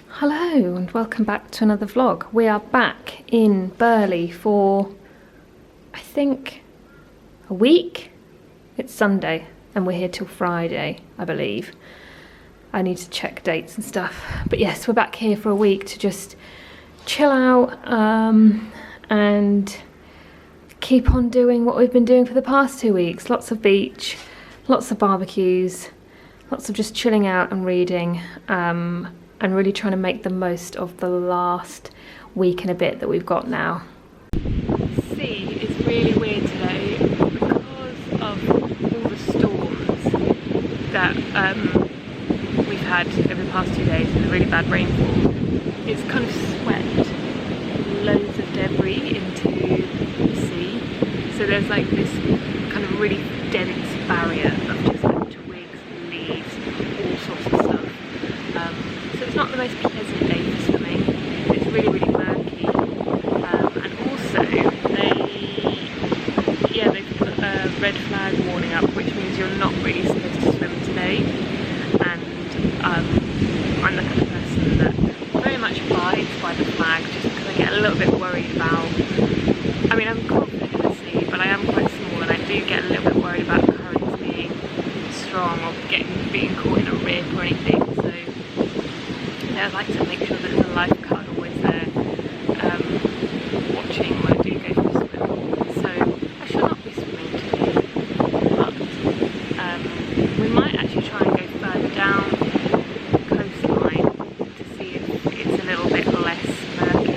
Hello and welcome back to another vlog. We are back in Burley for, I think, a week. It's Sunday and we're here till Friday, I believe. I need to check dates and stuff. But yes, we're back here for a week to just chill out and keep on doing what we've been doing for the past 2 weeks. Lots of beach, lots of barbecues, lots of just chilling out and reading. And really trying to make the most of the last week and a bit that we've got now. The sea is really weird today because of all the storms that we've had over the past 2 days and the really bad rainfall. It's kind of swept loads of debris into the sea. So there's like this kind of really dense barrier of just like twigs, leaves, all sorts of stuff. So it's not the most pleasant day for swimming. It's really, really murky. And also they've put a red flag warning up, which means you're not really supposed to swim today. And I'm the kind of person that very much abides by the flag, just because I get a little bit worried about, I mean, I'm confident in the sea, but I am quite small and I do get a little bit worried about currents being strong or being caught in a rip or anything. So I like to make sure that there's a lifeguard always there watching when I do go for a swim. So I should not be swimming today, but we might actually try and go further down the coastline to see if it's a little bit less murky.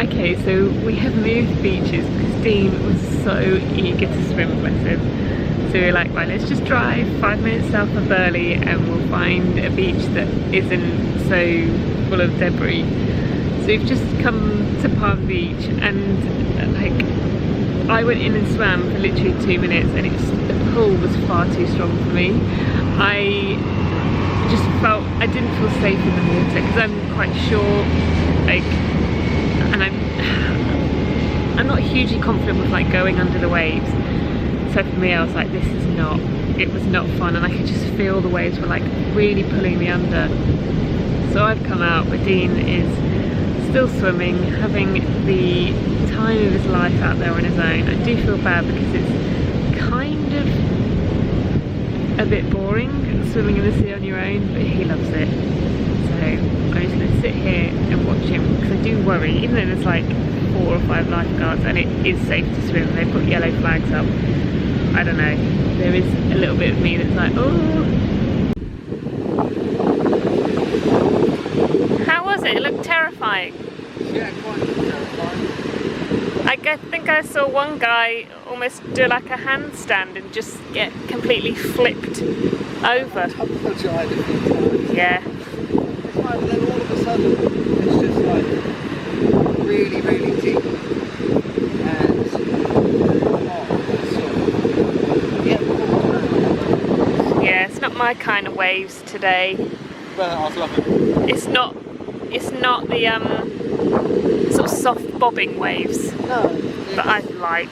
Okay, so we have moved beaches because Dean was so eager to swim, bless him. So we were like, right, let's just drive 5 minutes south of Burley and we'll find a beach that isn't so full of debris. So we've just come to Palm Beach and like I went in and swam for literally 2 minutes and the pull was far too strong for me. I just felt, I didn't feel safe in the water because I'm quite short, like, and I'm not hugely confident with like going under the waves. So for me I was like, it was not fun, and I could just feel the waves were like really pulling me under. So I've come out, but Dean is still swimming, having the time of his life out there on his own. I do feel bad because it's kind of a bit boring swimming in the sea on your own, but he loves it. So I'm just going to sit here and watch him because I do worry, even though there's like 4 or 5 lifeguards and it is safe to swim, they've put yellow flags up. I don't know, there is a little bit of me that's like, oh. How was it? It looked terrifying. Yeah, quite terrifying. I think I saw one guy almost do like a handstand and just get completely flipped over. Yeah. It's like, then all of a sudden, it's just like really, really deep. And yeah, it's not my kind of waves today. Well, I was loving it. It's not the sort of soft bobbing waves that I like.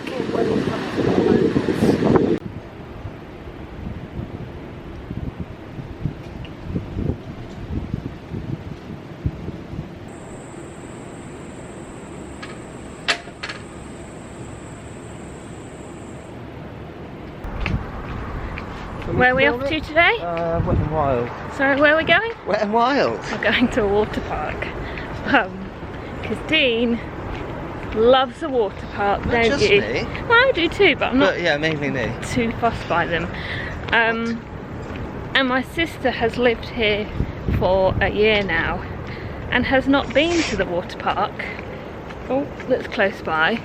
Where are we off to today? Wet and Wild. Sorry, where are we going? Wet and Wild. We're going to a water park. Because Dean loves a water park, Not don't just you? Me. Well, I do too, but I'm not Yeah, mainly me. too fussed by them. And my sister has lived here for a year now and has not been to the water park. Oh, that's close by.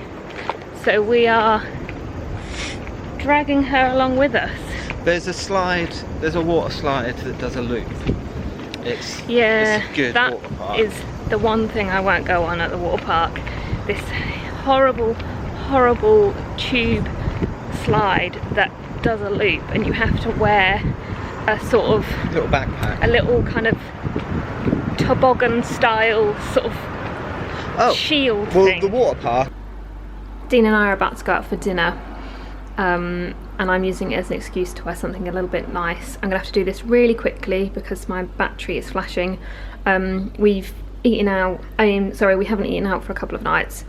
So we are dragging her along with us. There's a slide, there's a water slide that does a loop. It's a good that water park. is the one thing I won't go on at the water park. This horrible, horrible tube slide that does a loop, and you have to wear a sort of little backpack, a little kind of toboggan style sort of shield thing. The water park. Dean and I are about to go out for dinner, and I'm using it as an excuse to wear something a little bit nice. I'm gonna have to do this really quickly because my battery is flashing. We've eaten out, we haven't eaten out for a couple of nights.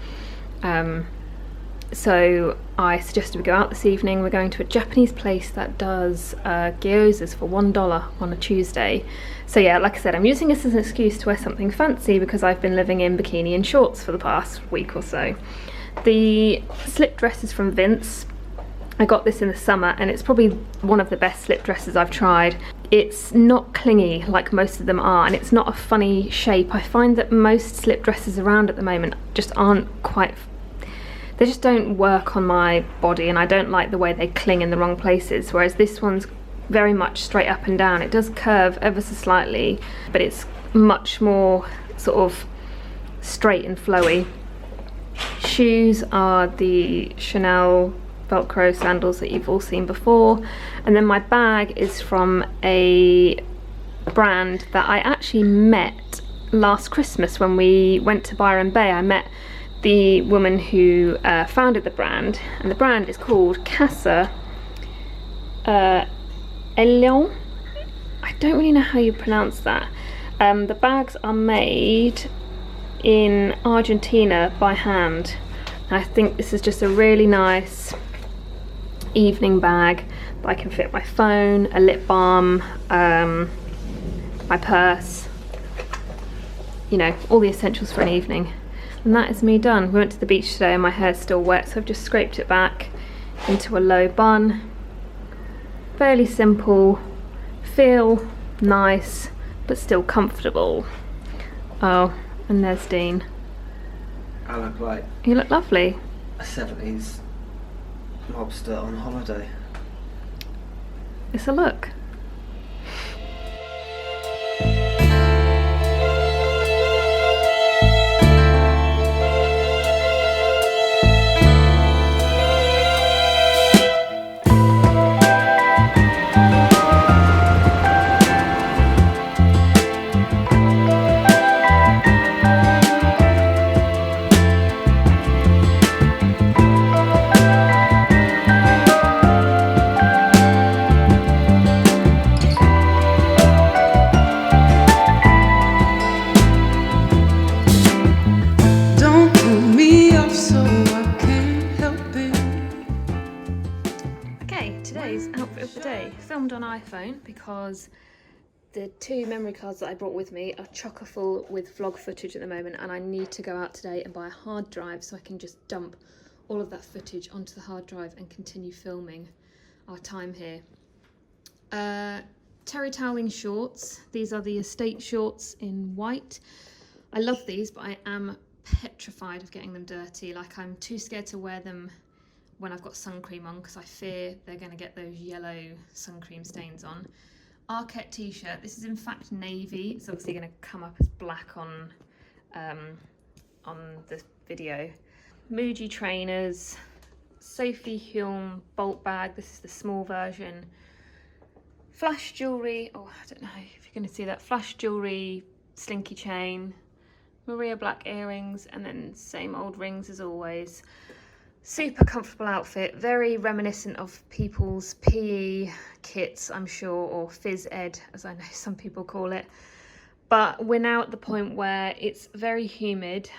So I suggested we go out this evening. We're going to a Japanese place that does gyozas for $1 on a Tuesday. So yeah, like I said, I'm using this as an excuse to wear something fancy because I've been living in bikini and shorts for the past week or so. The slip dress is from Vince. I got this in the summer and it's probably one of the best slip dresses I've tried. It's not clingy like most of them are, and it's not a funny shape. I find that most slip dresses around at the moment just aren't quite, they just don't work on my body, and I don't like the way they cling in the wrong places, whereas this one's very much straight up and down. It does curve ever so slightly, but it's much more sort of straight and flowy. Shoes are the Chanel Velcro sandals that you've all seen before, and then my bag is from a brand that I actually met last Christmas when we went to Byron Bay. I met the woman who founded the brand, and the brand is called Casa Elion. I don't really know how you pronounce that. The bags are made in Argentina by hand. And I think this is just a really nice evening bag that I can fit my phone, a lip balm, my purse, you know, all the essentials for an evening. And that is me done. We went to the beach today and my hair's still wet, so I've just scraped it back into a low bun. Fairly simple, feel nice, but still comfortable. Oh, and there's Dean. I look like You look lovely. a 70s lobster on holiday. It's a look. Filmed on iPhone because the 2 memory cards that I brought with me are chocker full with vlog footage at the moment, and I need to go out today and buy a hard drive so I can just dump all of that footage onto the hard drive and continue filming our time here. Terry toweling shorts. These are the estate shorts in white. I love these, but I am petrified of getting them dirty. Like, I'm too scared to wear them when I've got sun cream on because I fear they're going to get those yellow sun cream stains on. Arquette t-shirt. This is in fact navy. It's obviously going to come up as black on the video. Muji trainers. Sophie Hulme bolt bag. This is the small version. Flash jewellery. Oh, I don't know if you're going to see that. Flash jewellery, slinky chain, Maria black earrings, and then same old rings as always. Super comfortable outfit, very reminiscent of people's PE kits, I'm sure, or phys ed, as I know some people call it. But we're now at the point where it's very humid.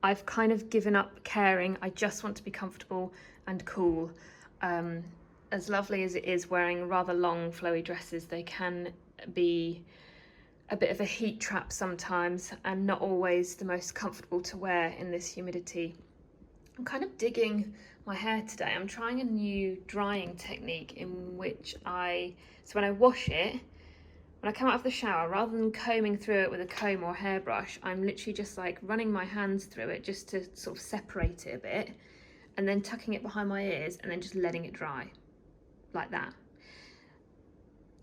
I've kind of given up caring. I just want to be comfortable and cool. As lovely as it is wearing rather long flowy dresses, they can be a bit of a heat trap sometimes and not always the most comfortable to wear in this humidity. I'm kind of digging my hair today. I'm trying a new drying technique in which so when I wash it, when I come out of the shower, rather than combing through it with a comb or hairbrush, I'm literally just like running my hands through it just to sort of separate it a bit, and then tucking it behind my ears and then just letting it dry. like that.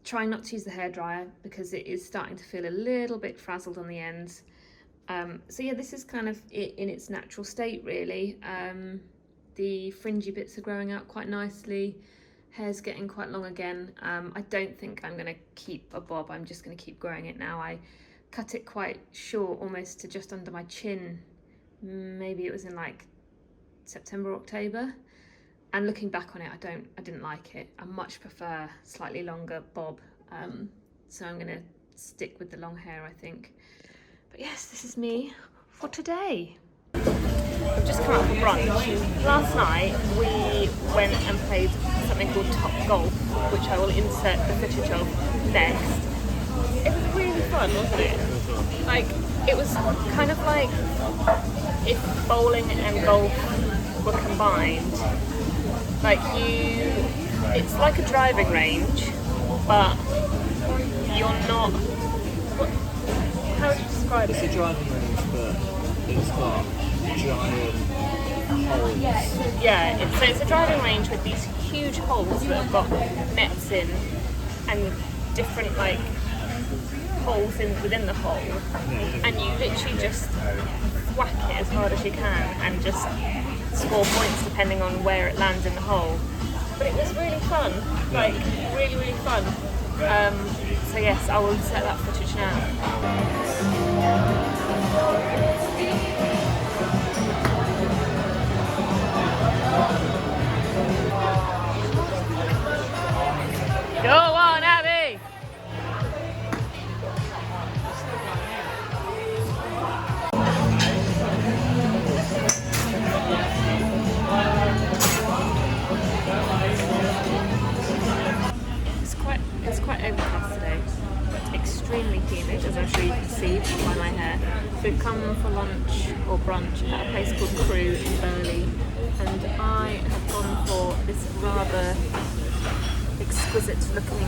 Try not to use the hairdryer because it is starting to feel a little bit frazzled on the ends. So yeah, this is kind of it in its natural state really. The fringy bits are growing out quite nicely. Hair's getting quite long again. I don't think I'm going to keep a bob. I'm just going to keep growing it now. I cut it quite short, almost to just under my chin. Maybe it was in like September, October. And looking back on it, I didn't like it. I much prefer slightly longer bob. So I'm going to stick with the long hair, I think. But yes, this is me for today. I've just come out for brunch. Last night we went and played something called Top Golf, which I will insert the footage of next. It was really fun, wasn't it? Like, it was kind of like if bowling and golf were combined. Like it's like a driving range, but you're not, how would you describe it? It's a driving range, but it's got giant holes. Yeah, so it's a driving range with these huge holes that have got nets in and different like holes within the hole, and you literally just whack it as hard as you can and just score points depending on where it lands in the hole. But it was really fun, like really, really fun. So yes, I will set that footage now. Go on, Abby! It's quite overcast today, but extremely humid, as I'm sure you can see by my hair. So we've come for lunch or brunch at a place called Crew in Burley, and I have gone for this rather exquisite looking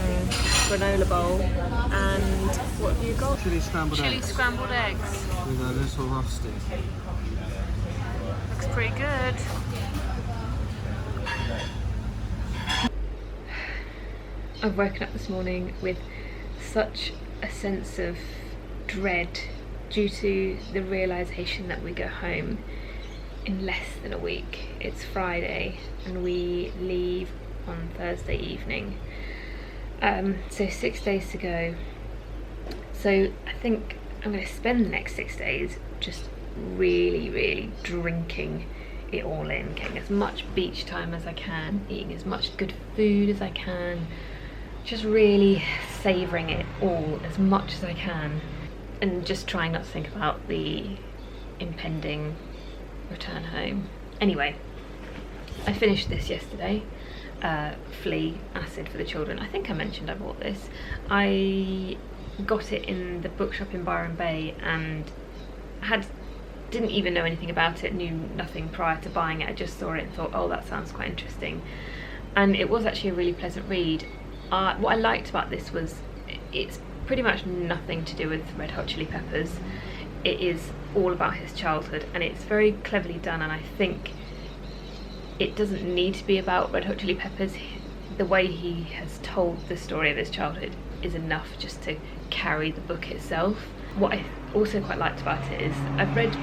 granola bowl. And what have you got? Chili scrambled eggs. Scrambled eggs. With a little rusty. Looks pretty good. I've woken up this morning with such a sense of dread due to the realisation that we go home in less than a week. It's Friday and we leave on Thursday evening. So 6 days to go. So I think I'm going to spend the next 6 days just really drinking it all in, getting as much beach time as I can, eating as much good food as I can, just really savouring it all as much as I can, and just trying not to think about the impending return home. Anyway, I finished this yesterday. Flea acid for the children. I think I mentioned I bought this. I got it in the bookshop in Byron Bay and didn't even know anything about it, knew nothing prior to buying it. I just saw it and thought, oh, that sounds quite interesting. And it was actually a really pleasant read. What I liked about this was it's pretty much nothing to do with Red Hot Chili Peppers. It is all about his childhood, and it's very cleverly done, and I think it doesn't need to be about Red Hot Chili Peppers. The way he has told the story of his childhood is enough just to carry the book itself. What I also quite liked about it is I've read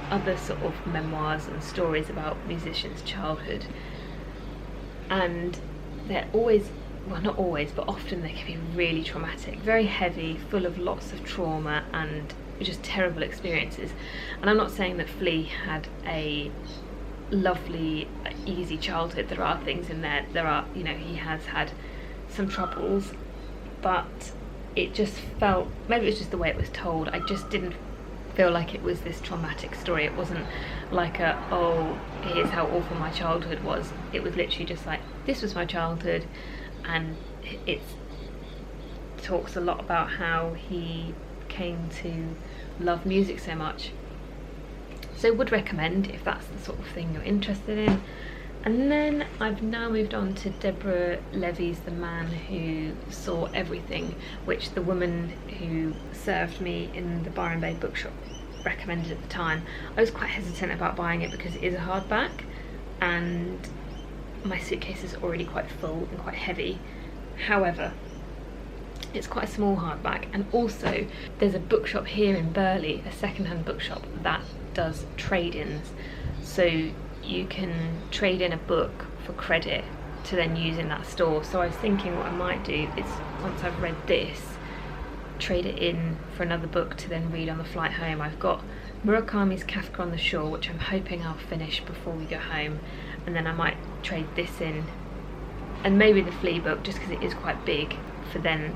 other sort of memoirs and stories about musicians' childhood, and they're always, well, not always, but often they can be really traumatic, very heavy, full of lots of trauma and just terrible experiences. And I'm not saying that Flea had a lovely, easy childhood. There are things in there, you know, he has had some troubles, but it just felt, maybe it was just the way it was told, I just didn't feel like it was this traumatic story. It wasn't like a, oh, here's how awful my childhood was. It was literally just like, this was my childhood, and it talks a lot about how he came to love music so much. So would recommend if that's the sort of thing you're interested in. And then I've now moved on to Deborah Levy's The Man Who Saw Everything, which the woman who served me in the Byron Bay bookshop recommended at the time. I was quite hesitant about buying it because it is a hardback, and my suitcase is already quite full and quite heavy. However, it's quite a small hardback, and also there's a bookshop here in Burley, a second-hand bookshop that does trade-ins, so you can trade in a book for credit to then use in that store. So I was thinking what I might do is, once I've read this, trade it in for another book to then read on the flight home. I've got Murakami's Kafka on the Shore, which I'm hoping I'll finish before we go home, and then I might trade this in, and maybe the Flea book, just because it is quite big, for then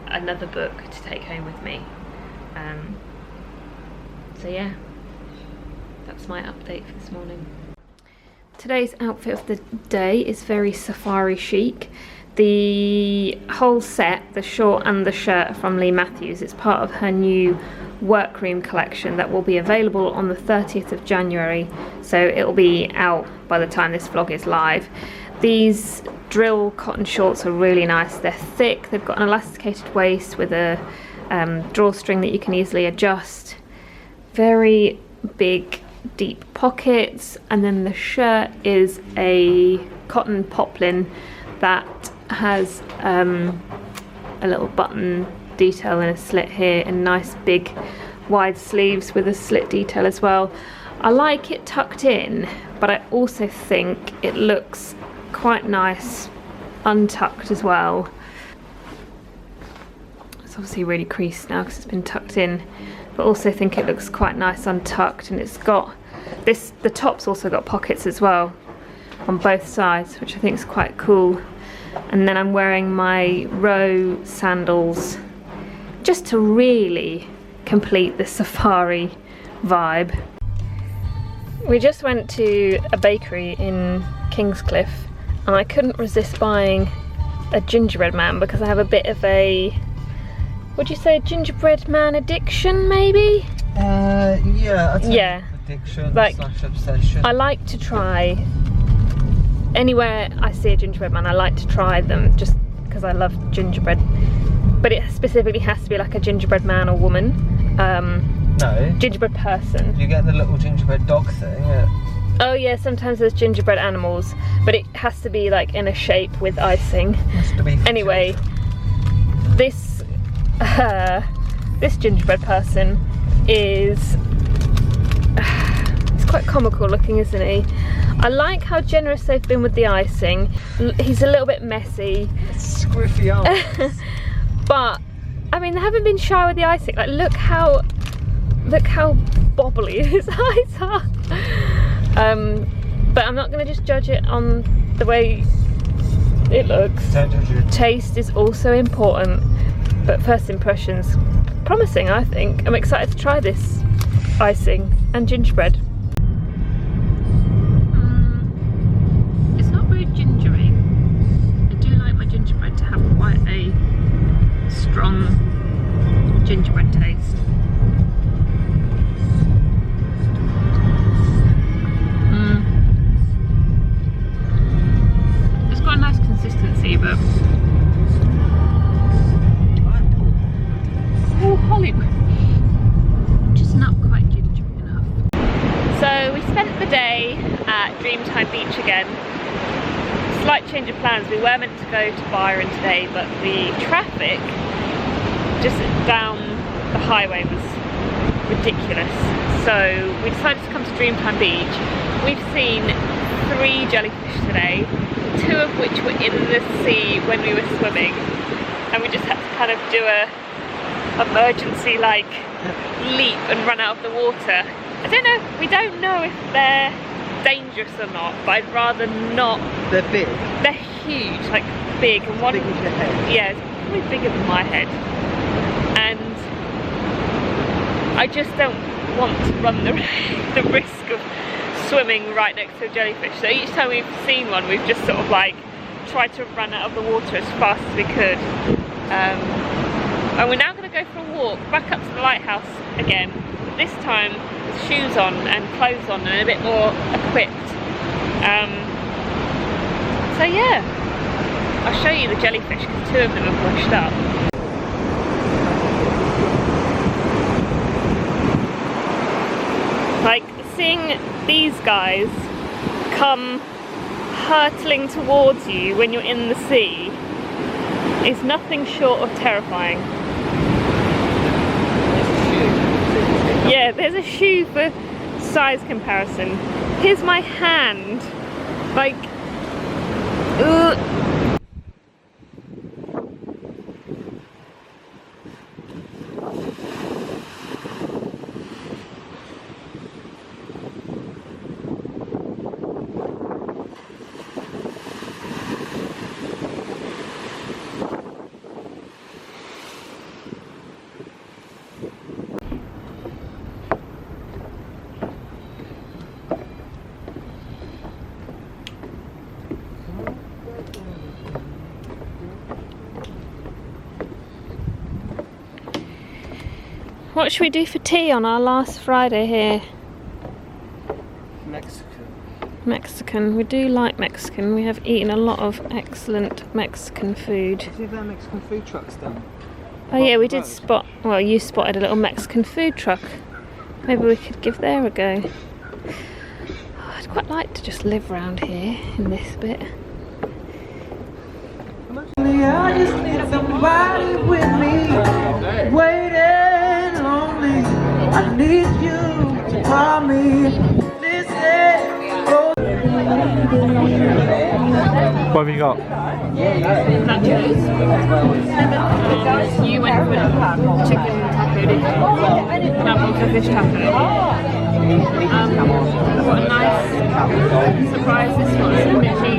another book to take home with me. So yeah, that's my update for this morning. Today's outfit of the day is very safari chic. The whole set, the short and the shirt, are from Lee Matthews. It's part of her new workroom collection that will be available on the 30th of January, so it'll be out by the time this vlog is live. These drill cotton shorts are really nice. They're thick, they've got an elasticated waist with a drawstring that you can easily adjust. Very big, deep pockets, and then the shirt is a cotton poplin that has a little button detail and a slit here, and nice big wide sleeves with a slit detail as well. I like it tucked in, but I also think it looks quite nice untucked as well. It's obviously really creased now because it's been tucked in, but also think it looks quite nice untucked, and it's got this, the top's also got pockets as well on both sides, which I think is quite cool. And then I'm wearing my Row sandals just to really complete the safari vibe. We just went to a bakery in Kingscliff, and I couldn't resist buying a gingerbread man because I have a bit of a, would you say, a gingerbread man addiction maybe? Yeah, I'd say yeah, addiction like, slash obsession. I like to try, anywhere I see a gingerbread man I like to try them just because I love gingerbread, but it specifically has to be like a gingerbread man or woman. No. Gingerbread person. You get the little gingerbread dog thing. Oh yeah, sometimes there's gingerbread animals, but it has to be like in a shape with icing. Has to be. Anyway, this this gingerbread person is it's quite comical looking, isn't he? I like how generous they've been with the icing. He's a little bit messy. Squiffy arms. But I mean, they haven't been shy with the icing. Like, look how bobbly his eyes are. But I'm not going to just judge it on the way it looks. Don't judge it. Taste is also important, but first impressions, promising, I think. I'm excited to try this icing and gingerbread. It's not very gingery. I do like my gingerbread to have quite a strong gingerbread taste. It's got a nice consistency, but oh, Hollywood, just not quite gingery enough. So we spent the day at Dreamtime Beach again. Slight change of plans. We were meant to go to Byron today, but the traffic just down the highway was ridiculous. So we decided to come to Dreamtime Beach. We've seen 3 jellyfish today, 2 of which were in the sea when we were swimming, and we just had to kind of do a emergency like leap and run out of the water. I don't know, we don't know if they're dangerous or not, but I'd rather not. They're big. They're huge, like big, and one. Big as your head. Yeah, it's probably bigger than my head, and I just don't want to run the risk of swimming right next to a jellyfish. So each time we've seen one, we've just sort of like tried to run out of the water as fast as we could. And we're now going to go for a walk back up to the lighthouse again, but this time with shoes on and clothes on and a bit more equipped. So yeah, I'll show you the jellyfish because 2 of them have washed up. Like, seeing these guys come hurtling towards you when you're in the sea is nothing short of terrifying. Yeah, there's a shoe for size comparison. Here's my hand. Like, ugh. What should we do for tea on our last Friday here? Mexican. We do like Mexican. We have eaten a lot of excellent Mexican food. See if that Mexican food truck's done. Oh yeah, we did spot, well, you spotted a little Mexican food truck. Maybe we could give there a go. Oh, I'd quite like to just live around here in this bit. I just need somebody with me, waiting lonely. I need you to call me. What have you got? Nachos. You went for chicken taco, didn't you? That was a fish taco. What a nice surprise this was. I literally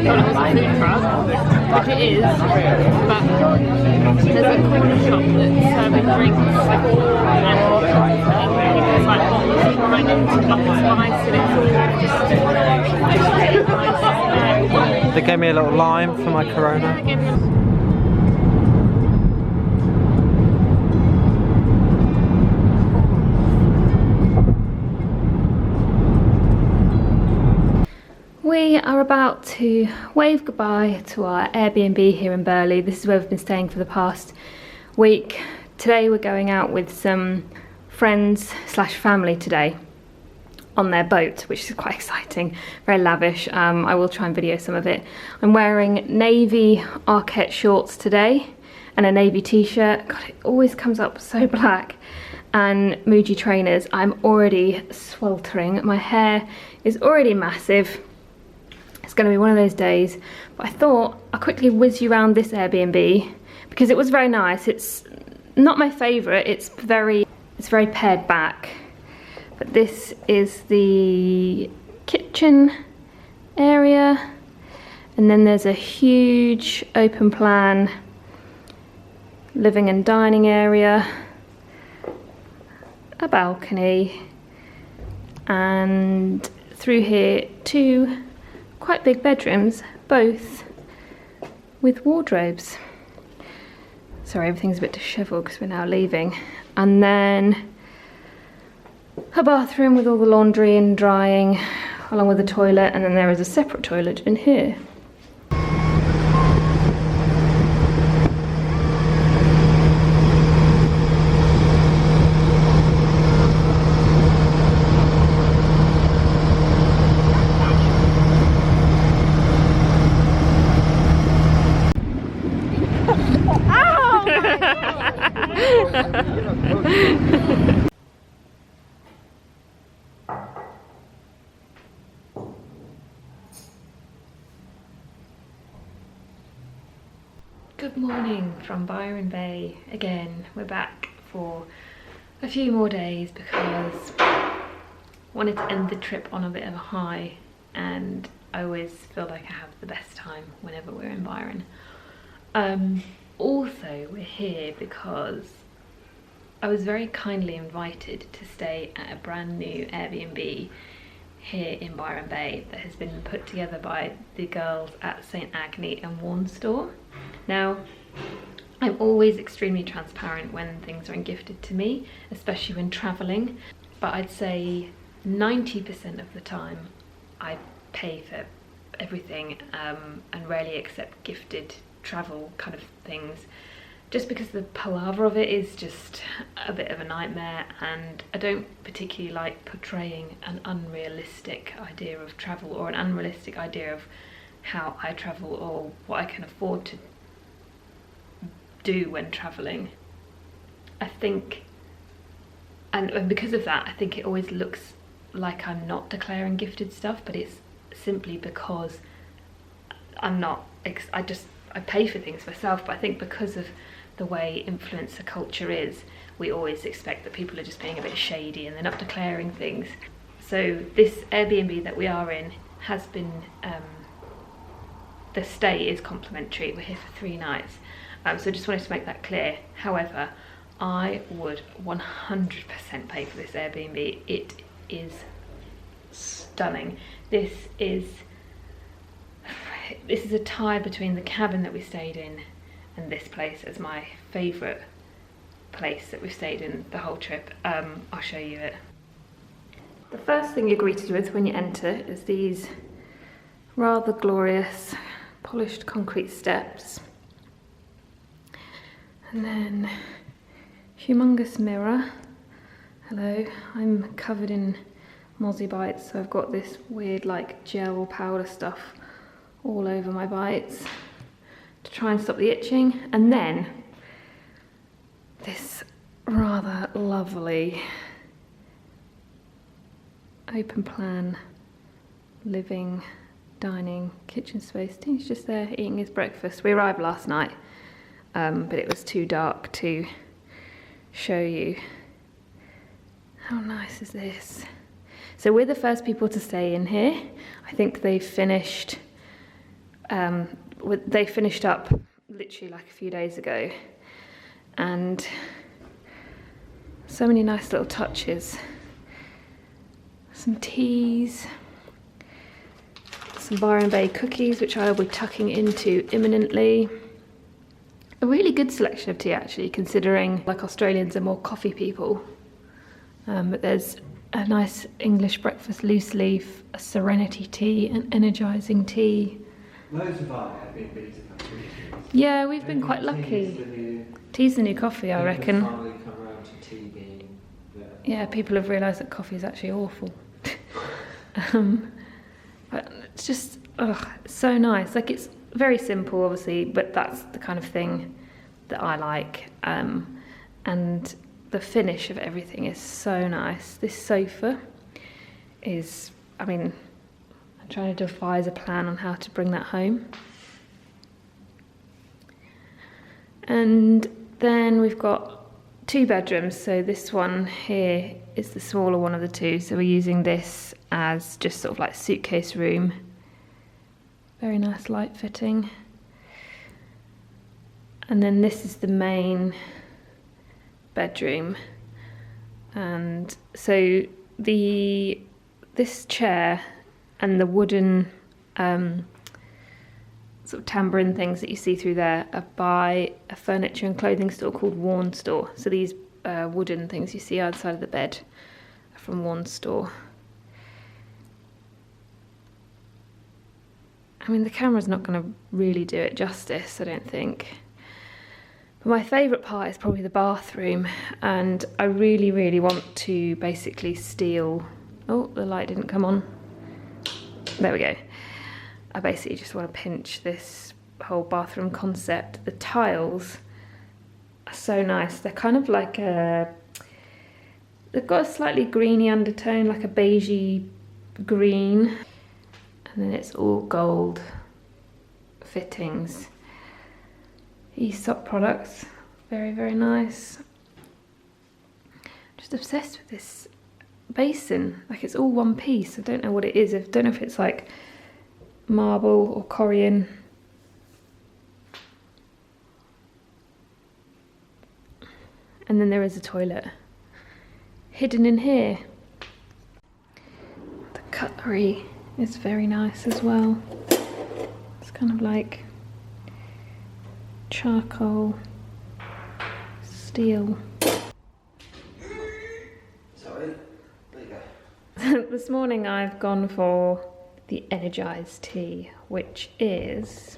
thought it was a food truck, which it is, but there's a corner shop that's serving drinks and there's like bottles of wine and like spice and it's all just really nice. They gave me a little lime for my Corona. We are about to wave goodbye to our Airbnb here in Burley. This is where we've been staying for the past week. Today we're going out with some friends slash family today on their boat, which is quite exciting, very lavish. I will try and video some of it. I'm wearing navy Arquette shorts today and a navy t-shirt. God, it always comes up so black. And Muji trainers. I'm already sweltering. My hair is already massive. It's going to be one of those days, but I thought I'll quickly whiz you around this Airbnb because it was very nice. It's not my favourite, it's very pared back. But this is the kitchen area, and then there's a huge open plan living and dining area, a balcony, and through here two quite big bedrooms, both with wardrobes. Sorry, everything's a bit dishevelled because we're now leaving. And then a bathroom with all the laundry and drying, along with the toilet, and then there is a separate toilet in here. Good morning from Byron Bay again. We're back for a few more days because I wanted to end the trip on a bit of a high, and I always feel like I have the best time whenever we're in Byron. Also, we're here because I was very kindly invited to stay at a brand new Airbnb here in Byron Bay that has been put together by the girls at St Agnes and Warren store. Now, I'm always extremely transparent when things are gifted to me, especially when travelling, but I'd say 90% of the time I pay for everything and rarely accept gifted travel kind of things just because the palaver of it is just a bit of a nightmare, and I don't particularly like portraying an unrealistic idea of travel or an unrealistic idea of how I travel or what I can afford to do when traveling. I think, and because of that, I think it always looks like I'm not declaring gifted stuff, but it's simply because I'm not, I pay for things myself, but I think because of the way influencer culture is, we always expect that people are just being a bit shady and they're not declaring things. So this Airbnb that we are in has been, the stay is complimentary. We're here for 3 nights. So just wanted to make that clear. However, I would 100% pay for this Airbnb. It is stunning. This is a tie between the cabin that we stayed in and this place as my favourite place that we've stayed in the whole trip. I'll show you it. The first thing you're greeted with when you enter is these rather glorious polished concrete steps. And then humongous mirror. Hello, I'm covered in mozzie bites, so I've got this weird like gel powder stuff all over my bites to try and stop the itching. And then this rather lovely open plan living, dining, kitchen space. Dean's just there eating his breakfast. We arrived last night, but it was too dark to show you. How nice is this? So we're the first people to stay in here. I think they finished up literally like a few days ago, and so many nice little touches. Some teas, some Byron Bay cookies, which I will be tucking into imminently. A really good selection of tea actually, considering like Australians are more coffee people. But there's a nice English breakfast loose leaf, a serenity tea, an energising tea. Loads of our Airbnbs have had tea. Yeah, we've been quite lucky. Tea's the new coffee, I reckon. Finally come around to tea being yeah, people have realised that coffee is actually awful. But it's just, it's so nice. Like, it's very simple, obviously, but that's the kind of thing that I like. And the finish of everything is so nice. This sofa is, I mean, I'm trying to devise a plan on how to bring that home. And then we've got 2 bedrooms. So this one here is the smaller one of the 2. So we're using this as just sort of like suitcase room. Very nice light fitting. And then this is the main bedroom. And so this chair and the wooden sort of tambourine things that you see through there are by a furniture and clothing store called Warren Store. So these wooden things you see either side of the bed are from Warren Store. I mean, the camera's not going to really do it justice, I don't think. But my favourite part is probably the bathroom, and I really, really want to basically steal... Oh, the light didn't come on. There we go. I basically just want to pinch this whole bathroom concept. The tiles are so nice. They're kind of like they've got a slightly greeny undertone, like a beigey green. And then it's all gold fittings. Aesop products, very, very nice. Just obsessed with this basin. Like, it's all one piece. I don't know what it is. I don't know if it's like marble or Corian. And then there is a toilet hidden in here. The cutlery is very nice as well. It's kind of like charcoal, steel. Sorry, there you go. This morning I've gone for the energised tea, which is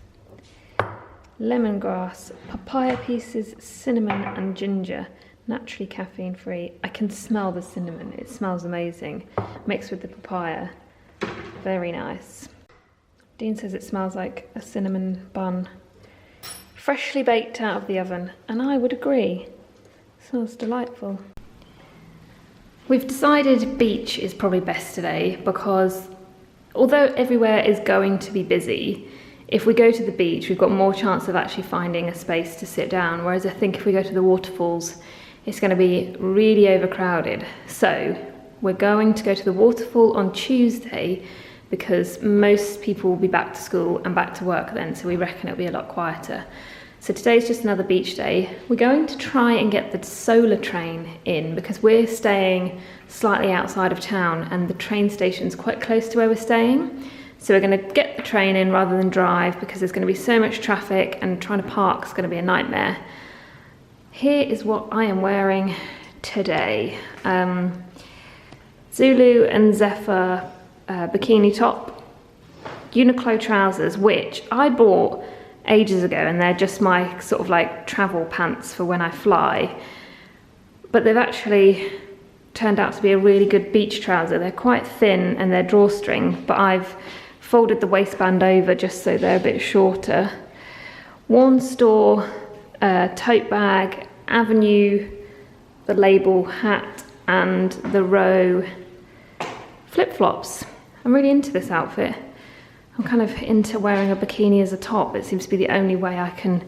lemongrass, papaya pieces, cinnamon and ginger, naturally caffeine free. I can smell the cinnamon, it smells amazing, mixed with the papaya. Very nice. Dean says it smells like a cinnamon bun, freshly baked out of the oven, and I would agree. Smells delightful. We've decided beach is probably best today because although everywhere is going to be busy, if we go to the beach, we've got more chance of actually finding a space to sit down, whereas I think if we go to the waterfalls, it's going to be really overcrowded. So we're going to go to the waterfall on Tuesday because most people will be back to school and back to work then, so we reckon it'll be a lot quieter. So today's just another beach day. We're going to try and get the solar train in because we're staying slightly outside of town and the train station's quite close to where we're staying. So we're going to get the train in rather than drive because there's going to be so much traffic and trying to park is going to be a nightmare. Here is what I am wearing today. Zulu and Zephyr bikini top, Uniqlo trousers, which I bought ages ago and they're just my sort of like travel pants for when I fly. But they've actually turned out to be a really good beach trouser. They're quite thin and they're drawstring, but I've folded the waistband over just so they're a bit shorter. Worn Store, tote bag, Avenue, the label hat, and the Row flip-flops. I'm really into this outfit. I'm kind of into wearing a bikini as a top. It seems to be the only way I can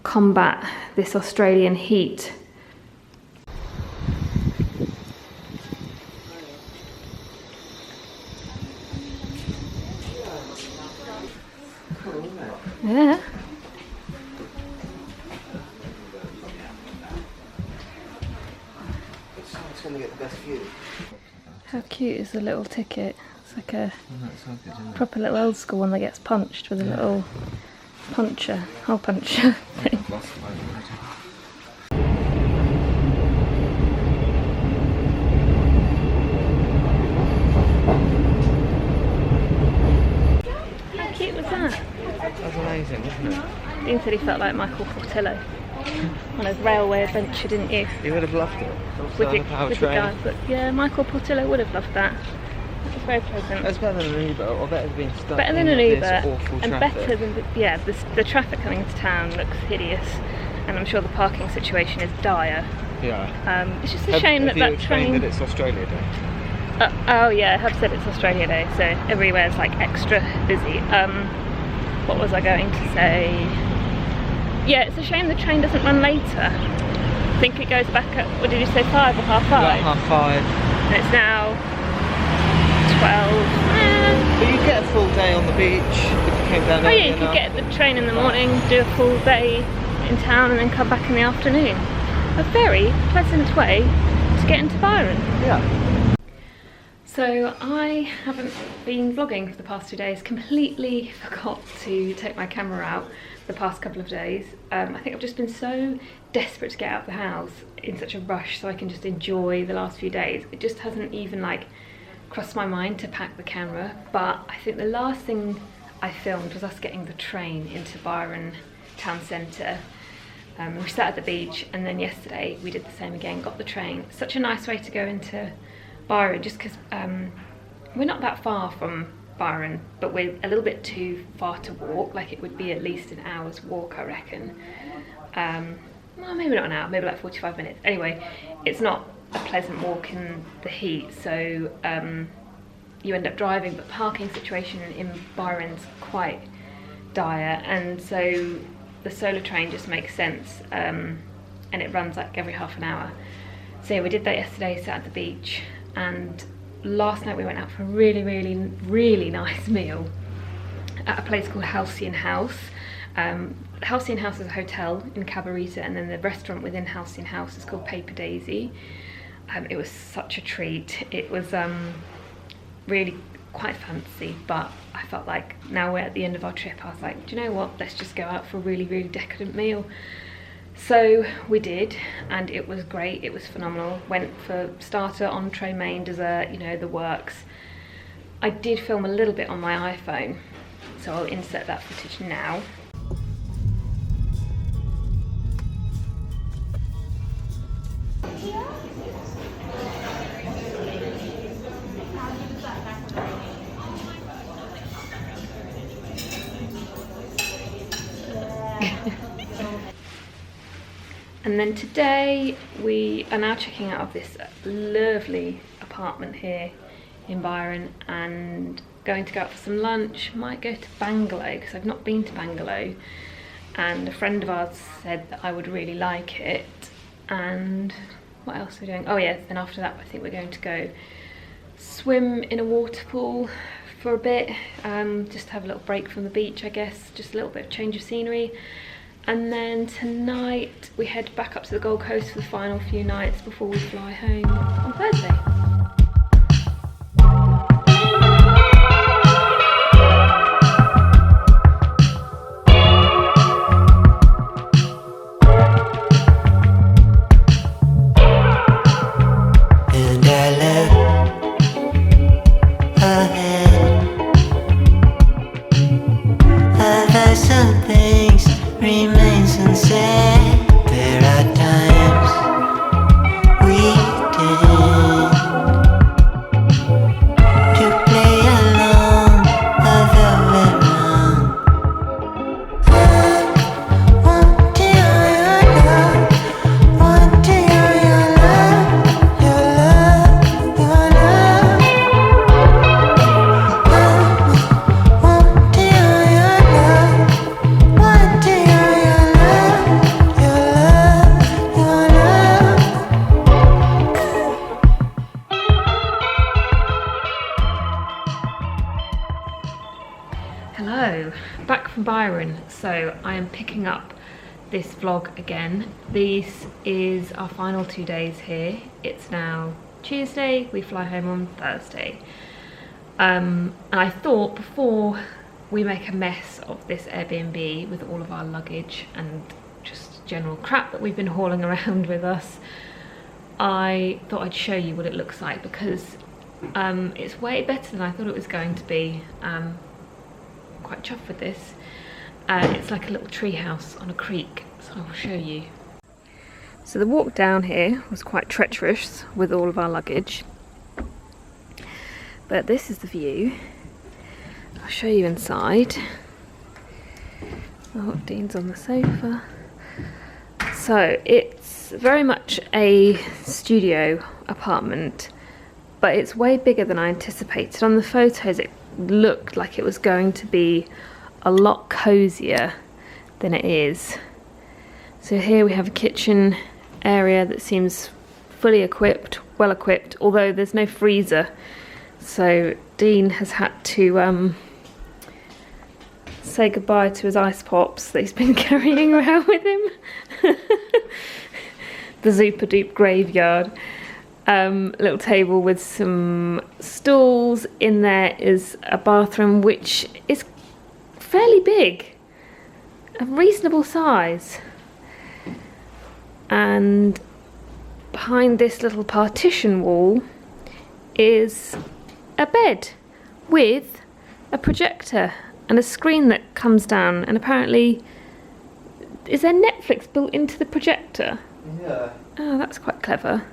combat this Australian heat. Yeah. It's going to get the best view. How cute is the little ticket? It's like a proper little old school one that gets punched with a little hole puncher thing. How cute was that? That's amazing, wasn't it? Dean said he felt like Michael Portillo on a railway adventure, didn't you? You would have loved it. With the guy, but yeah, Michael Portillo would have loved that. It was very pleasant. It's better than an Uber, or better than being stuck Better than an in Uber, this awful and traffic. better than the traffic coming into town looks hideous, and I'm sure the parking situation is dire. Yeah. It's just a shame that that train. That it's Australia Day. Oh yeah, I have said it's Australia Day, so everywhere's like extra busy. What was I going to say? Yeah, it's a shame the train doesn't run later. I think it goes back at, what did you say, 5 or half 5? About 5:30. And it's now 12. But you get a full day on the beach if you came down Oh early yeah, you could enough. get the train in the morning, do a full day in town and then come back in the afternoon. A very pleasant way to get into Byron. Yeah. So I haven't been vlogging for the past 2 days, completely forgot to take my camera out the past couple of days. I think I've just been so desperate to get out of the house in such a rush so I can just enjoy the last few days. It just hasn't even like crossed my mind to pack the camera, but I think the last thing I filmed was us getting the train into Byron town centre. We sat at the beach and then yesterday we did the same again, got the train. Such a nice way to go into Byron just because we're not that far from Byron, but we're a little bit too far to walk. Like it would be at least an hour's walk, I reckon. Well, maybe not an hour, maybe like 45 minutes. Anyway, it's not a pleasant walk in the heat, so you end up driving, but parking situation in Byron's quite dire, and so the solar train just makes sense, and it runs like every half an hour. So yeah, we did that yesterday, sat at the beach, and last night we went out for a really nice meal at a place called Halcyon House. Halcyon House is a hotel in Cabarita, and then the restaurant within Halcyon House is called Paper Daisy. It was such a treat. It was really quite fancy, but I felt like now we're at the end of our trip, I was like, do you know what, let's just go out for a really decadent meal. So we did, and it was great, it was phenomenal. Went for starter, entree, main, dessert, you know, the works. I did film a little bit on my iPhone, so I'll insert that footage now. And then today we are now checking out of this lovely apartment here in Byron and going to go out for some lunch. Might go to Bungalow because I've not been to Bungalow, and a friend of ours said that I would really like it. And what else are we doing? Oh yes, then after that I think we're going to go swim in a waterfall for a bit, just to have a little break from the beach, I guess, just a little bit of change of scenery. And then tonight we head back up to the Gold Coast for the final few nights before we fly home on Thursday. And I look ahead. I've had some things remains unsaid. There are times we tend to play along, although we're wrong. Want to your love, want to your love, your love, your love. Want to your love, want to your love, your love, your love. Hello, back from Byron. So I am picking up this vlog again. This is our final 2 days here. It's now Tuesday, we fly home on Thursday. And I thought before we make a mess of this Airbnb with all of our luggage and just general crap that we've been hauling around with us, I thought I'd show you what it looks like, because it's way better than I thought it was going to be. Quite chuffed with this. It's like a little tree house on a creek, so I will show you. So the walk down here was quite treacherous with all of our luggage, but this is the view. I'll show you inside. Oh, Dean's on the sofa. So it's very much a studio apartment, but it's way bigger than I anticipated. On the photos it looked like it was going to be a lot cozier than it is. So here we have a kitchen area that seems fully equipped, well equipped, although there's no freezer. So Dean has had to say goodbye to his ice pops that he's been carrying around with him. The Zooper Doop graveyard. Little table with some stools. In there is a bathroom which is fairly big, a reasonable size, and behind this little partition wall is a bed with a projector and a screen that comes down, and apparently is there Netflix built into the projector? Yeah. Oh, that's quite clever.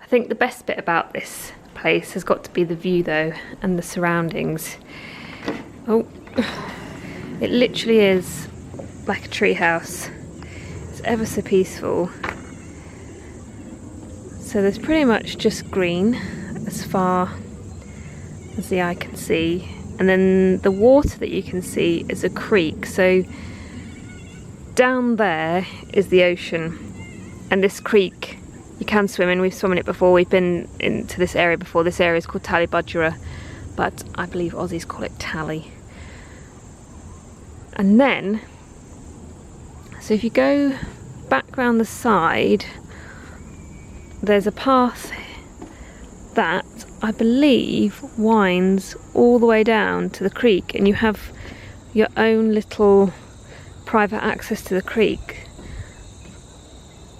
I think the best bit about this place has got to be the view though, and the surroundings. Oh, it literally is like a tree house. It's ever so peaceful. So there's pretty much just green as far as the eye can see, and then the water that you can see is a creek. So down there is the ocean, and this creek you can swim in. We've swum in it before. We've been into this area before. This area is called Tallybudgera, but I believe Aussies call it Tally. And then, so if you go back round the side, there's a path that I believe winds all the way down to the creek, and you have your own little private access to the creek.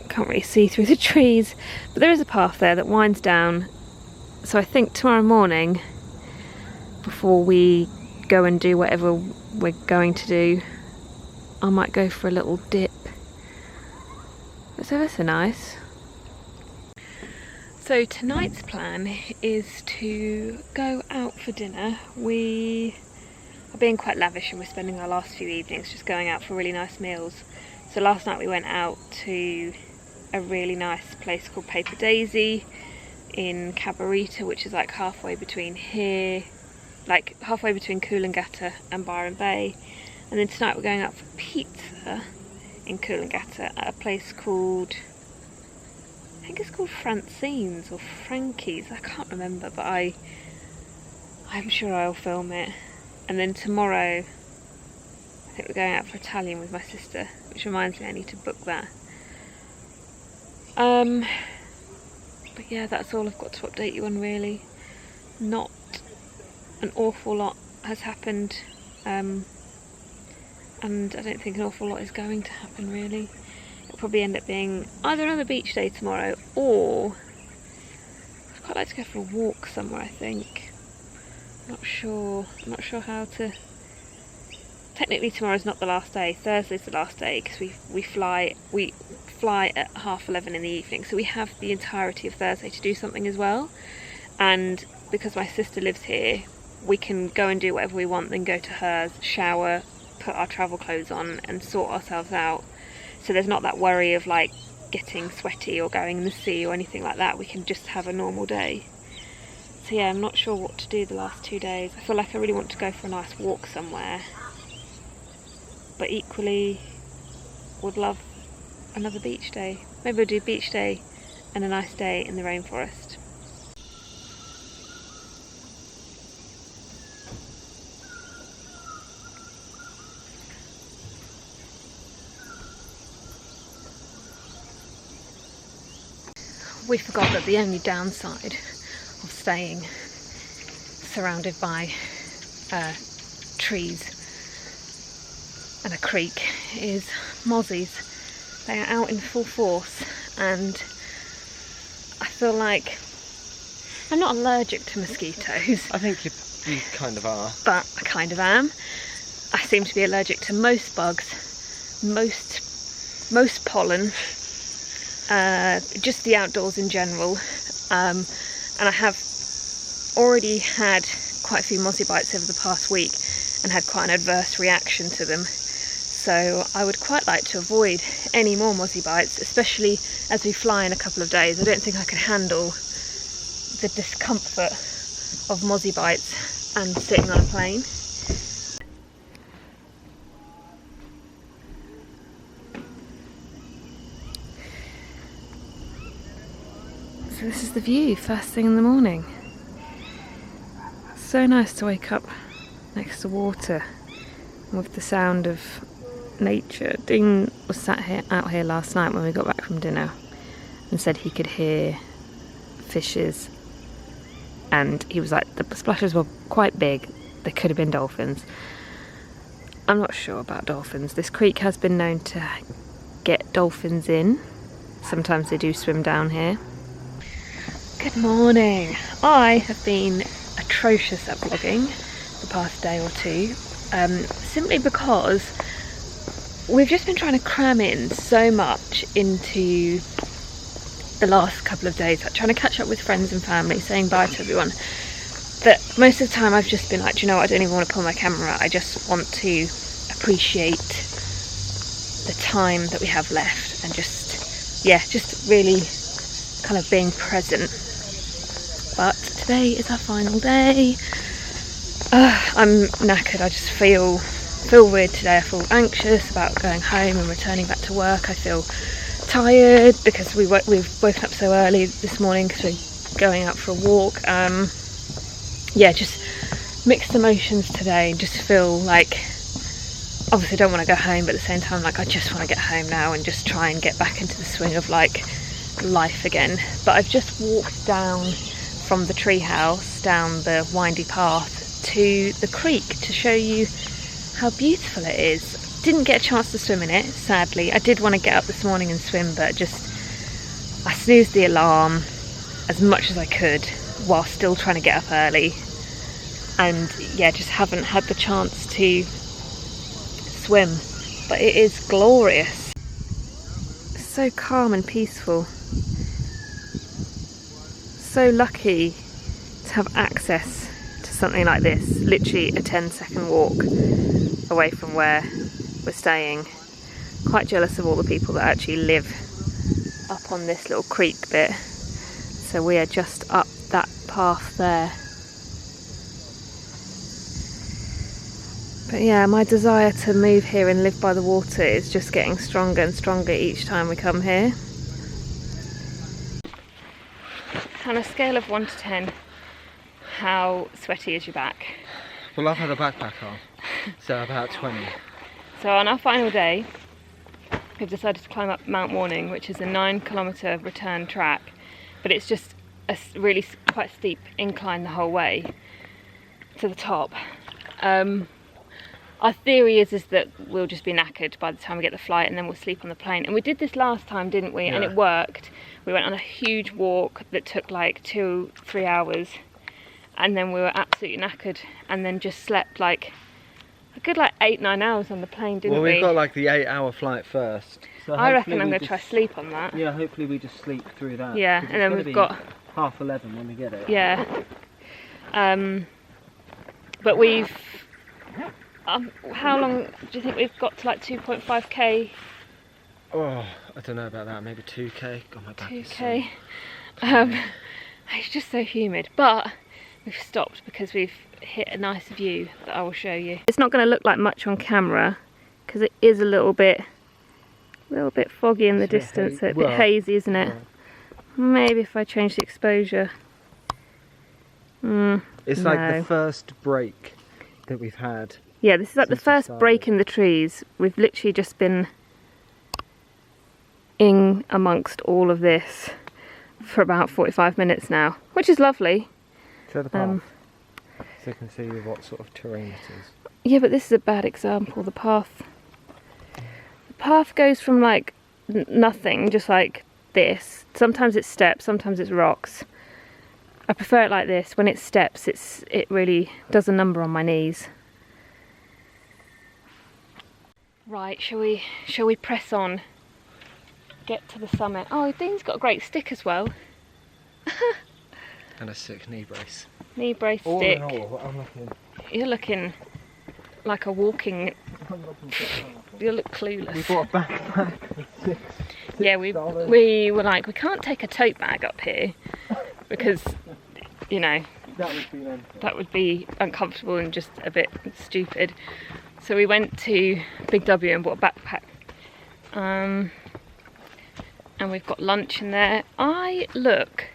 Can't really see through the trees, but there is a path there that winds down. So I think tomorrow morning, before we go and do whatever we're going to do, I might go for a little dip. It's ever so nice. So tonight's plan is to go out for dinner. We are being quite lavish, and we're spending our last few evenings just going out for really nice meals. So last night we went out to a really nice place called Paper Daisy in Cabarita, which is like halfway between here, like halfway between Coolangatta and Byron Bay. And then tonight we're going out for pizza in Coolangatta at a place called, I think it's called Francine's or Frankie's, I can't remember, but I'm sure I'll film it. And then tomorrow I think we're going out for Italian with my sister, which reminds me I need to book that. But yeah, that's all I've got to update you on really. Not an awful lot has happened, and I don't think an awful lot is going to happen really. It'll probably end up being either another beach day tomorrow, or I'd quite like to go for a walk somewhere, I think. I'm not sure how to. Technically tomorrow's not the last day, Thursday's the last day, because we fly at 11:30 in the evening, so we have the entirety of Thursday to do something as well. And because my sister lives here, we can go and do whatever we want, then go to hers, shower, put our travel clothes on and sort ourselves out. So there's not that worry of like getting sweaty or going in the sea or anything like that. We can just have a normal day. So yeah, I'm not sure what to do the last 2 days. I feel like I really want to go for a nice walk somewhere, but equally would love another beach day. Maybe we'll do beach day and a nice day in the rainforest. We forgot that the only downside of staying surrounded by trees and a creek is mozzies. They are out in full force, and I feel like I'm not allergic to mosquitoes. I think you kind of are. But I kind of am. I seem to be allergic to most bugs, most pollen, just the outdoors in general. And I have already had quite a few mozzie bites over the past week and had quite an adverse reaction to them. So I would quite like to avoid any more mozzie bites, especially as we fly in a couple of days. I don't think I could handle the discomfort of mozzie bites and sitting on a plane. So this is the view first thing in the morning. So nice to wake up next to water with the sound of nature. Dean was out here last night when we got back from dinner and said he could hear fishes, and he was like, the splashes were quite big, they could have been dolphins. I'm not sure about dolphins. This creek has been known to get dolphins in. Sometimes they do swim down here. Good morning. I have been atrocious at vlogging the past day or two, simply because we've just been trying to cram in so much into the last couple of days, like trying to catch up with friends and family, saying bye to everyone, that most of the time I've just been like, do you know what, I don't even want to pull my camera out. I just want to appreciate the time that we have left and just really kind of being present. But today is our final day. I'm knackered. I just feel weird today. I feel anxious about going home and returning back to work. I feel tired because we've woken up so early this morning because we're going out for a walk. Yeah, just mixed emotions today. Just feel like, obviously I don't want to go home, but at the same time, like, I just want to get home now and just try and get back into the swing of like life again. But I've just walked down from the treehouse, down the windy path to the creek to show you how beautiful it is. Didn't get a chance to swim in it, sadly. I did want to get up this morning and swim, but I snoozed the alarm as much as I could while still trying to get up early, and yeah, just haven't had the chance to swim. But it is glorious. So calm and peaceful. So lucky to have access to something like this, literally a 10-second walk away from where we're staying. Quite jealous of all the people that actually live up on this little creek bit. So we are just up that path there. But yeah, my desire to move here and live by the water is just getting stronger and stronger each time we come here. On a scale of 1 to 10, how sweaty is your back? Well, I've had a backpack on, so about 20. So on our final day, we've decided to climb up Mount Morning, which is a 9-kilometre return track, but it's just a really quite steep incline the whole way to the top. Our theory is that we'll just be knackered by the time we get the flight, and then we'll sleep on the plane. And we did this last time, didn't we? Yeah. And it worked. We went on a huge walk that took like 2-3 hours, and then we were absolutely knackered, and then just slept like a good 8-9 hours on the plane, didn't we? Well, we've got like the 8-hour flight first. So I reckon I'm going to try sleep on that. Yeah, hopefully we just sleep through that. Yeah, and then we've got 11:30 when we get it. Yeah. But we've... how long do you think we've got to, like 2.5k? Oh, I don't know about that. Maybe 2k. God, my back 2k. It's just so humid, but we've stopped because we've hit a nice view that I will show you. It's not going to look like much on camera because it is a little bit foggy in the distance, so it's a bit hazy, isn't it? Yeah. Maybe if I change the exposure. It's like the first break that we've had. Yeah, this is like the first break in the trees. We've literally just been in amongst all of this for about 45 minutes now, which is lovely. To the path, so you can see what sort of terrain it is. Yeah, but this is a bad example. The path goes from like nothing, just like this. Sometimes it's steps, sometimes it's rocks. I prefer it like this. When it's steps, it really does a number on my knees. Right, shall we press on? Get to the summit. Oh, Dean's got a great stick as well. And a sick knee brace. Knee brace all stick. In all, I'm looking... You're looking like a walking... You look clueless. We bought a backpack. Yeah, we were like, we can't take a tote bag up here because, you know, that would be uncomfortable and just a bit stupid. So we went to Big W and bought a backpack. And we've got lunch in there. I look...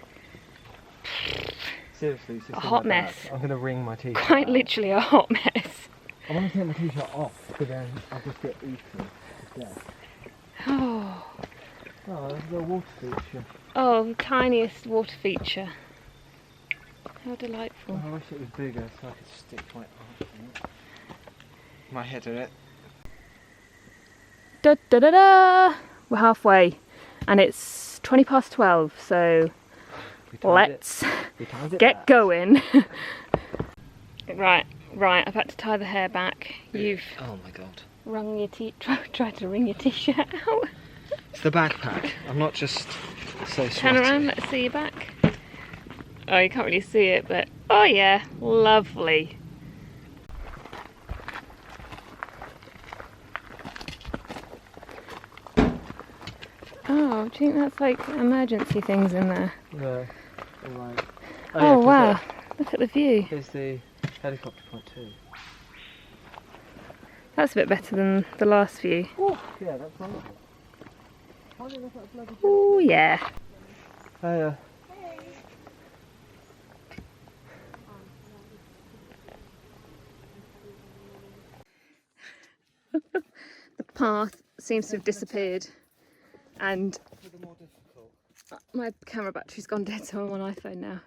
Seriously, a hot mess. I'm going to wring my t-shirt Quite out. Literally a hot mess. I want to take my t-shirt off, but then I'll just get eaten. Oh. Oh, there's a little water feature. Oh, the tiniest water feature. How delightful. Oh, I wish it was bigger so I could stick my arm in it. My head in it. Da da da da! We're halfway and it's 12:20, so let's get going. Right, I've had to tie the hair back. You've oh my god. Wrung your tried to wring your t-shirt out. It's the backpack. I'm not just so sweaty. Turn around, let's see your back. Oh, you can't really see it, but oh yeah, lovely. Oh, do you think that's like emergency things in there? Yeah. Right. Oh, yeah, wow, look at the view. Here's the helicopter point too. That's a bit better than the last view. Oh, yeah, that's wonderful. Oh, yeah. Hiya. The path seems to have disappeared and my camera battery's gone dead, so I'm on iPhone now.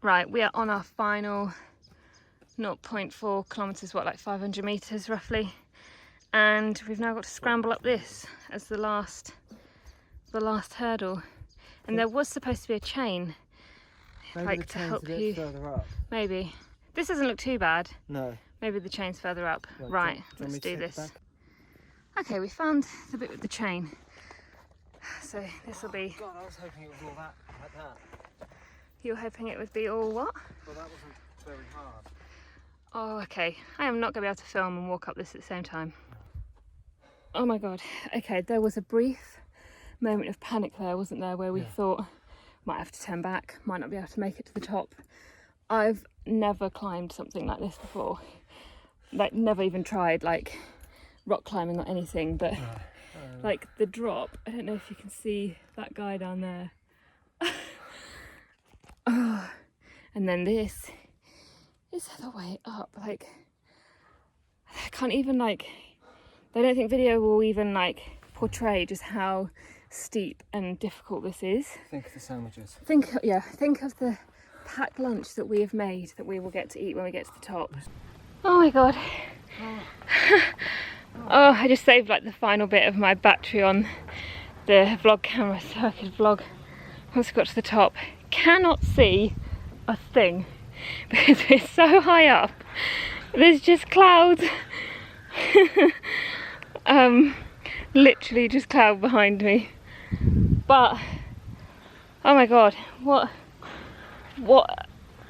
Right, we are on our final 0.4 kilometres, what, like 500 metres roughly, and we've now got to scramble up this as the last hurdle. And there was supposed to be a chain, maybe like to help you. Further up. Maybe. This doesn't look too bad. No. Maybe the chain's further up. Right, let's do this. Okay, we found the bit with the chain. So this will be... God, I was hoping it was all that, like that. You were hoping it would be all what? Well, that wasn't very hard. Oh, okay. I am not going to be able to film and walk up this at the same time. Oh my god. Okay, there was a brief moment of panic there, wasn't there, where we thought, might have to turn back, might not be able to make it to the top. I've never climbed something like this before. Like, never even tried, like, rock climbing or anything, but, like, the drop, I don't know if you can see that guy down there. Oh, and then this is the way up. Like, I can't even, like, I don't think video will even, like, portray just how steep and difficult this is. Think of the sandwiches. Think of the packed lunch that we have made that we will get to eat when we get to the top. Oh my god. Oh, I just saved like the final bit of my battery on the vlog camera so I could vlog once I got to the top. Cannot see a thing because it's so high up. There's just clouds. Literally just cloud behind me. But oh my god, what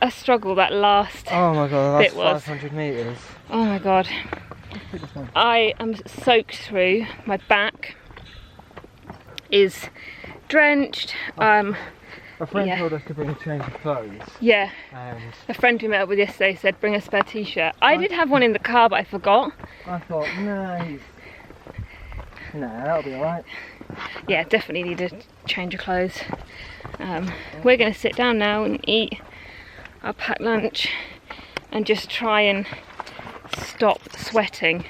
a struggle that last Oh my god, bit that's was. 500 metres. Oh my god. I am soaked through. My back is drenched. A friend yeah. told us to bring a change of clothes. Yeah. And A friend we met up with yesterday said bring a spare t-shirt. I did have one in the car but I forgot. I thought, no, that'll be alright. Yeah, definitely need a change of clothes. We're going to sit down now and eat our packed lunch and just try and stop sweating.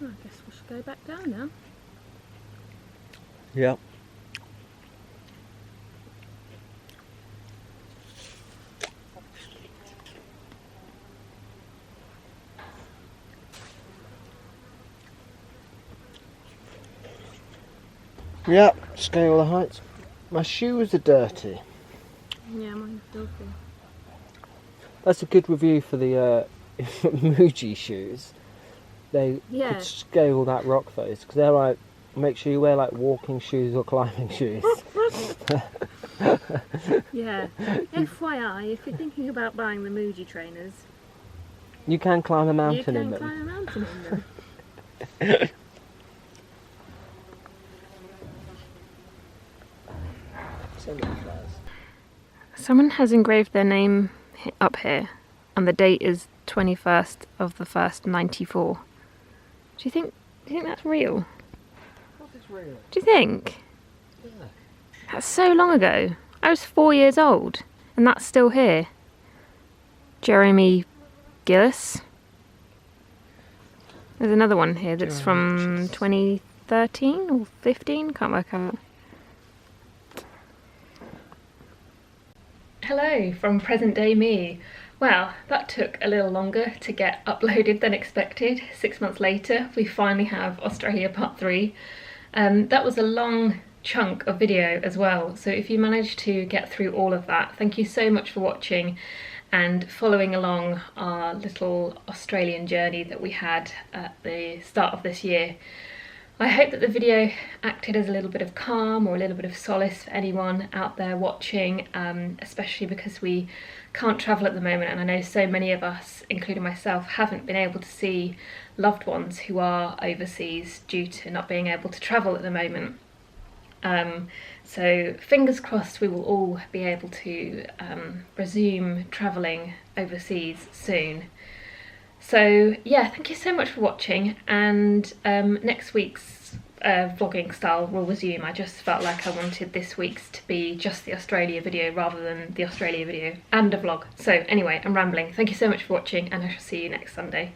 I guess we should go back down now. Yep. Yep, scale the heights. My shoes are dirty. Yeah, mine's filthy. That's a good review for the Muji shoes. They Yeah. could scale that rock face because they're like, make sure you wear like walking shoes or climbing shoes. Yeah. FYI, if you're thinking about buying the Muji trainers, You can climb a you mountain in can them. climb a mountain in them. Someone has engraved their name up here, and the date is 21st of the 1st, 94. Do you think that's real? What is real? Do you think? Yeah. That's so long ago. I was 4 years old, and that's still here. Jeremy Gillis. There's another one here that's from 2013 or 15, can't work out. Hello from present day me. Well, that took a little longer to get uploaded than expected. 6 months later, we finally have Australia Part 3. That was a long chunk of video as well, so if you managed to get through all of that, thank you so much for watching and following along our little Australian journey that we had at the start of this year. I hope that the video acted as a little bit of calm or a little bit of solace for anyone out there watching, especially because we can't travel at the moment, and I know so many of us, including myself, haven't been able to see loved ones who are overseas due to not being able to travel at the moment. So fingers crossed we will all be able to resume travelling overseas soon. So yeah, thank you so much for watching, and next week's vlogging style will resume. I just felt like I wanted this week's to be just the Australia video rather than the Australia video and a vlog. So anyway, I'm rambling. Thank you so much for watching, and I shall see you next Sunday.